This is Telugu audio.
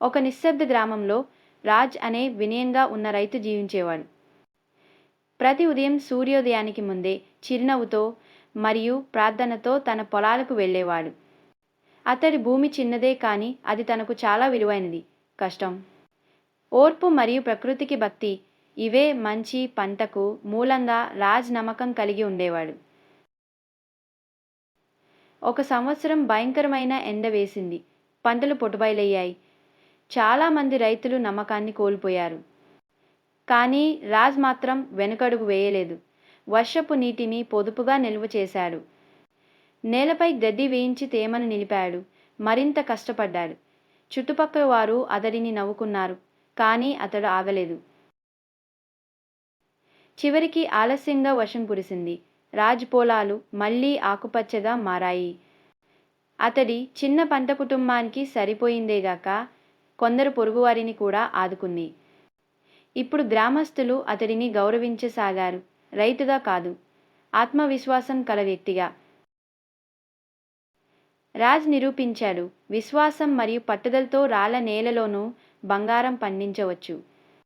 ఒక నిశ్శబ్ద గ్రామంలో రాజ్ అనే వినయంగా ఉన్న రైతు జీవించేవాడు. ప్రతి ఉదయం సూర్యోదయానికి ముందే చిరునవ్వుతో మరియు ప్రార్థనతో తన పొలాలకు వెళ్ళేవాడు. అతడి భూమి చిన్నదే కానీ అది తనకు చాలా విలువైనది. కష్టం, ఓర్పు మరియు ప్రకృతికి భక్తి ఇవే మంచి పంటకు మూలంగా రాజ్ నమ్మకం కలిగి ఉండేవాడు. ఒక సంవత్సరం భయంకరమైన ఎండ వేసింది. పంటలు పొట్టుబయలయ్యాయి. చాలామంది రైతులు నమ్మకాన్ని కోల్పోయారు. కానీ రాజ్ మాత్రం వెనుకడుగు వేయలేదు. వర్షపు నీటిని పొదుపుగా నిల్వ చేశాడు. నేలపై గడ్డి వేయించి తేమను నిలిపాడు. మరింత కష్టపడ్డాడు. చుట్టుపక్కల వారు అతడిని నవ్వుకున్నారు. కానీ అతడు ఆగలేదు. చివరికి ఆలస్యంగా వర్షం కురిసింది. రాజ్ పొలాలు మళ్లీ ఆకుపచ్చగా మారాయి. అతడి చిన్న పంట కుటుంబానికి సరిపోయిందేగాక కొందరు పొరుగువారిని కూడా ఆదుకుంది. ఇప్పుడు గ్రామస్తులు అతడిని గౌరవించసాగారు. రైతుగా కాదు, ఆత్మవిశ్వాసం కల వ్యక్తిగా. రాజ్ నిరూపించాడు, విశ్వాసం మరియు పట్టుదలతో రాళ్ల నేలలోనూ బంగారం పండించవచ్చు.